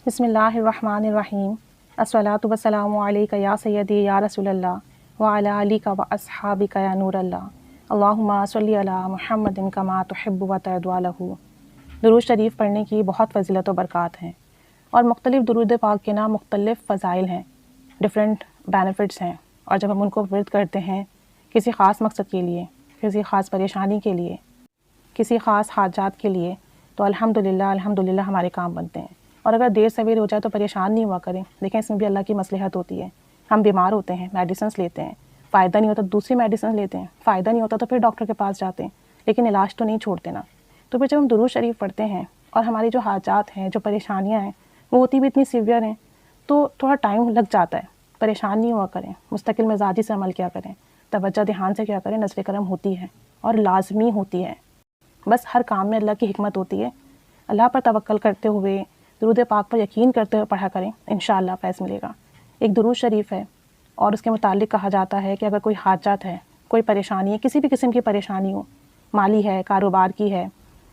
بسم اللہ الرحمن الرحیم الصلاۃ والسلام علیک یا سیدی یا رسول اللہ وعلی آلک و اصحابک یا نور اللہ اللہم صلی علی محمد کما تحب و ترضی عنہ۔ درود شریف پڑھنے کی بہت فضیلت و برکات ہیں، اور مختلف درود پاک کے نام مختلف فضائل ہیں، ڈفرینٹ بینیفٹس ہیں، اور جب ہم ان کو ورد کرتے ہیں کسی خاص مقصد کے لیے، کسی خاص پریشانی کے لیے، کسی خاص حاجات کے لیے، تو الحمدللہ ہمارے کام بنتے ہیں۔ اور اگر دیر سویر ہو جائے تو پریشان نہیں ہوا کریں، دیکھیں اس میں بھی اللہ کی مصلحت ہوتی ہے۔ ہم بیمار ہوتے ہیں، میڈیسنس لیتے ہیں، فائدہ نہیں ہوتا تو دوسری میڈیسن لیتے ہیں، فائدہ نہیں ہوتا تو پھر ڈاکٹر کے پاس جاتے ہیں، لیکن علاج تو نہیں چھوڑتے نا۔ تو پھر جب ہم درود شریف پڑھتے ہیں اور ہماری جو حاجات ہیں، جو پریشانیاں ہیں، وہ ہوتی بھی اتنی سیویئر ہیں، تو تھوڑا ٹائم لگ جاتا ہے۔ پریشان نہیں ہوا کریں، مستقل مزاجی سے عمل کیا کریں، توجہ دھیان سے کیا کریں، نظر کرم ہوتی ہے اور لازمی ہوتی ہے۔ بس ہر کام میں اللہ کی حکمت ہوتی ہے۔ اللہ پر توکل کرتے ہوئے، درود پاک پر یقین کرتے ہوئے پڑھا کریں، انشاءاللہ فیض ملے گا۔ ایک درود شریف ہے اور اس کے متعلق کہا جاتا ہے کہ اگر کوئی حاجت ہے، کوئی پریشانی ہے، کسی بھی قسم کی پریشانی ہو، مالی ہے، کاروبار کی ہے،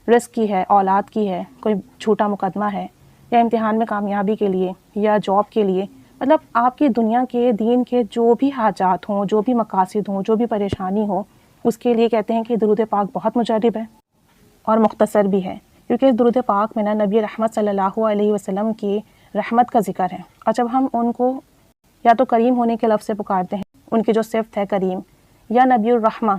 رزق کی ہے، اولاد کی ہے، کوئی چھوٹا مقدمہ ہے، یا امتحان میں کامیابی کے لیے، یا جاب کے لیے، مطلب آپ کی دنیا کے دین کے جو بھی حاجات ہوں، جو بھی مقاصد ہوں، جو بھی پریشانی ہو، اس کے لیے کہتے ہیں کہ درود پاک بہت مجرب ہے اور مختصر بھی ہے، کیونکہ اس درود پاک میں نا نبی رحمت صلی اللہ علیہ وسلم کی رحمت کا ذکر ہے۔ اور جب ہم ان کو یا تو کریم ہونے کے لفظ سے پکارتے ہیں، ان کی جو صفت ہے کریم، یا نبی الرحمہ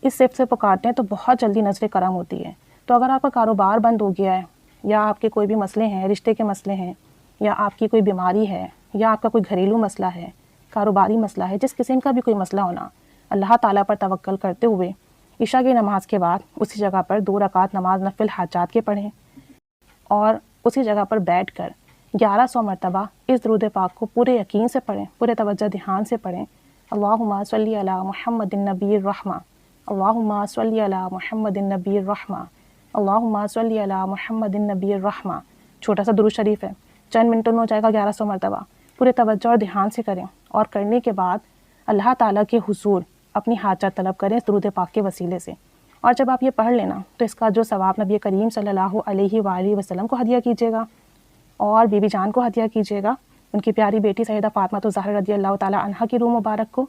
اس صفت سے پکارتے ہیں، تو بہت جلدی نظر کرم ہوتی ہے۔ تو اگر آپ کا کاروبار بند ہو گیا ہے، یا آپ کے کوئی بھی مسئلے ہیں، رشتے کے مسئلے ہیں، یا آپ کی کوئی بیماری ہے، یا آپ کا کوئی گھریلو مسئلہ ہے، کاروباری مسئلہ ہے، جس قسم کا بھی کوئی مسئلہ ہونا، اللہ تعالیٰ پر توکل کرتے ہوئے عشاء کی نماز کے بعد اسی جگہ پر 2 رکعت نماز نفل حاجات کے پڑھیں، اور اسی جگہ پر بیٹھ کر 1100 مرتبہ اس درود پاک کو پورے یقین سے پڑھیں، پورے توجہ دھیان سے پڑھیں۔ اللہم صلی علی محمد النبی الرحمہ، اللہم صلی علی محمد النبی الرحمہ، اللہم صلی علی محمد النبی الرحمہ۔ چھوٹا سا درود شریف ہے، چند منٹوں میں ہو جائے گا 1100 مرتبہ۔ پورے توجہ اور دھیان سے کریں، اور کرنے کے بعد اللہ تعالیٰ کے حضور اپنی حاجت طلب کریں اس درود پاک کے وسیلے سے۔ اور جب آپ یہ پڑھ لینا تو اس کا جو ثواب نبی کریم صلی اللہ علیہ وآلہ وسلم کو ہدیہ کیجیے گا، اور بی بی جان کو ہدیہ کیجیے گا، ان کی پیاری بیٹی سیدہ فاطمہ الزہرا رضی اللہ تعالی عنہا کی روح مبارک کو،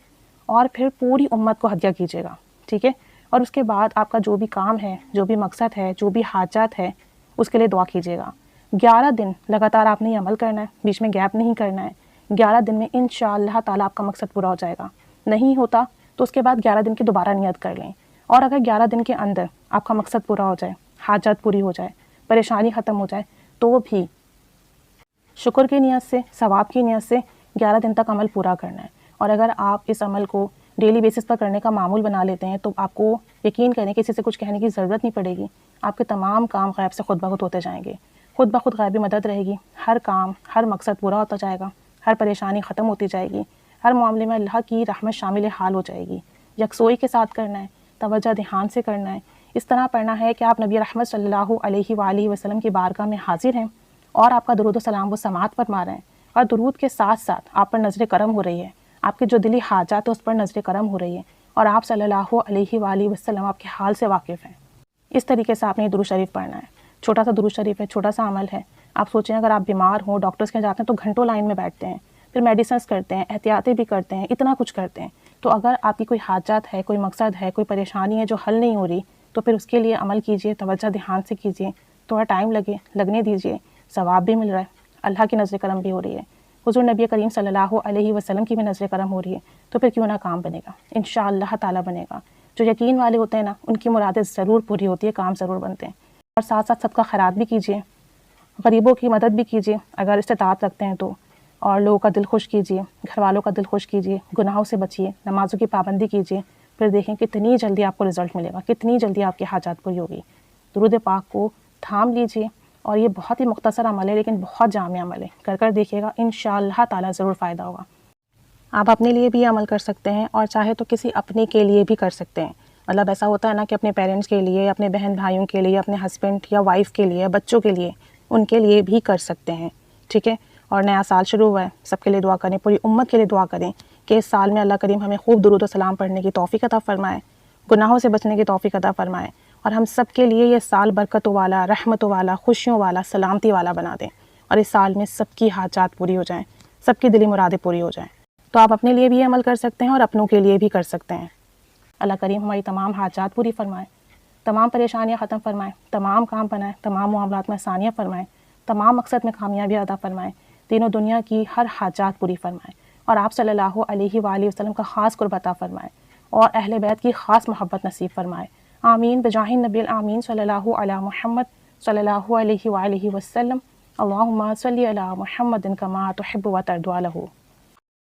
اور پھر پوری امت کو ہدیہ کیجیے گا، ٹھیک ہے؟ اور اس کے بعد آپ کا جو بھی کام ہے، جو بھی مقصد ہے، جو بھی حاجات ہے، اس کے لیے دعا کیجیے گا۔ 11 دن لگاتار آپ نے یہ عمل کرنا ہے، بیچ میں گیپ نہیں کرنا ہے۔ 11 دن میں انشاءاللہ تعالیٰ آپ کا مقصد پورا ہو جائے گا۔ نہیں ہوتا تو اس کے بعد 11 دن کی دوبارہ نیت کر لیں، اور اگر 11 دن کے اندر آپ کا مقصد پورا ہو جائے، حاجت پوری ہو جائے، پریشانی ختم ہو جائے، تو بھی شکر کی نیت سے، ثواب کی نیت سے 11 دن تک عمل پورا کرنا ہے۔ اور اگر آپ اس عمل کو ڈیلی بیسس پر کرنے کا معمول بنا لیتے ہیں تو آپ کو یقین کریں کسی سے کچھ کہنے کی ضرورت نہیں پڑے گی، آپ کے تمام کام غیب سے خود بخود ہوتے جائیں گے، خود بخود غیبی مدد رہے گی، ہر کام، ہر مقصد پورا ہوتا جائے گا، ہر پریشانی ختم ہوتی جائے گی، ہر معاملے میں اللہ کی رحمت شامل حال ہو جائے گی۔ یکسوئی کے ساتھ کرنا ہے، توجہ دھیان سے کرنا ہے، اس طرح پڑھنا ہے کہ آپ نبی رحمت صلی اللہ علیہ وآلہ وسلم کی بارگاہ میں حاضر ہیں، اور آپ کا درود و سلام و سماعت فرما رہے ہیں، اور درود کے ساتھ ساتھ آپ پر نظر کرم ہو رہی ہے، آپ کے جو دلی حاجات ہے اس پر نظر کرم ہو رہی ہے، اور آپ صلی اللہ علیہ وآلہ وسلم آپ کے حال سے واقف ہیں۔ اس طریقے سے آپ نے یہ درود شریف پڑھنا ہے۔ چھوٹا سا درود شریف ہے، چھوٹا سا عمل ہے۔ آپ سوچیں اگر آپ بیمار ہوں، ڈاکٹرز کے جاتے ہیں تو گھنٹوں لائن میں بیٹھتے ہیں، پھر میڈیسنس کرتے ہیں، احتیاطی بھی کرتے ہیں، اتنا کچھ کرتے ہیں۔ تو اگر آپ کی کوئی حاجات ہے، کوئی مقصد ہے، کوئی پریشانی ہے جو حل نہیں ہو رہی، تو پھر اس کے لیے عمل کیجئے، توجہ دھیان سے کیجئے، تھوڑا ٹائم لگنے دیجئے، ثواب بھی مل رہا ہے، اللہ کی نظر کرم بھی ہو رہی ہے، حضور نبی کریم صلی اللہ علیہ وسلم کی بھی نظر کرم ہو رہی ہے، تو پھر کیوں نہ کام بنے گا، انشاءاللہ تعالیٰ بنے گا۔ جو یقین والے ہوتے ہیں نا، ان کی مرادیں ضرور پوری ہوتی ہے، کام ضرور بنتے ہیں۔ اور ساتھ ساتھ صدقہ خیرات بھی کیجئے، غریبوں کی مدد بھی کیجئے اگر استطاعت رکھتے ہیں تو، اور لوگوں کا دل خوش کیجئے، گھر والوں کا دل خوش کیجئے، گناہوں سے بچیے، نمازوں کی پابندی کیجئے، پھر دیکھیں کتنی جلدی آپ کو رزلٹ ملے گا، کتنی جلدی آپ کی حاجات پوری ہوگی۔ درود پاک کو تھام لیجئے، اور یہ بہت ہی مختصر عمل ہے لیکن بہت جامع عمل ہے، کر دیکھیے گا، انشاءاللہ تعالیٰ ضرور فائدہ ہوگا۔ آپ اپنے لیے بھی عمل کر سکتے ہیں، اور چاہے تو کسی اپنے کے لیے بھی کر سکتے ہیں۔ مطلب ایسا ہوتا ہے نا کہ اپنے پیرنٹس کے لیے، اپنے بہن بھائیوں کے لیے، اپنے ہسبینڈ یا وائف کے لیے، بچوں کے لیے، ان کے لیے بھی کر سکتے ہیں، ٹھیک ہے؟ اور نیا سال شروع ہوا ہے، سب کے لیے دعا کریں، پوری امت کے لیے دعا کریں کہ اس سال میں اللہ کریم ہمیں خوب درود و سلام پڑھنے کی توفیق عطا فرمائے، گناہوں سے بچنے کی توفیق عطا فرمائے، اور ہم سب کے لیے یہ سال برکتوں والا، رحمتوں والا، خوشیوں والا، سلامتی والا بنا دیں۔ اور اس سال میں سب کی حاجات پوری ہو جائیں، سب کی دلی مرادیں پوری ہو جائیں۔ تو آپ اپنے لیے بھی عمل کر سکتے ہیں اور اپنوں کے لیے بھی کر سکتے ہیں۔ اللہ کریم ہماری تمام حاجات پوری فرمائے، تمام پریشانیاں ختم فرمائے، تمام کام بنائیں، تمام معاملات میں آسانیاں فرمائیں، تمام مقصد میں کامیابی عطا فرمائیں، دین و دنیا کی ہر حاجات پوری فرمائیں، اور آپ صلی اللہ علیہ وآلہ وسلم کا خاص قرب عطا فرمائے، اور اہل بیت کی خاص محبت نصیب فرمائے۔ آمین بجاہ نبی الامین صلی اللہ علی محمد صلی اللہ علیہ وآلہ وسلم۔ اللہم صلی علی محمد کما تحب و ترضی عنہ۔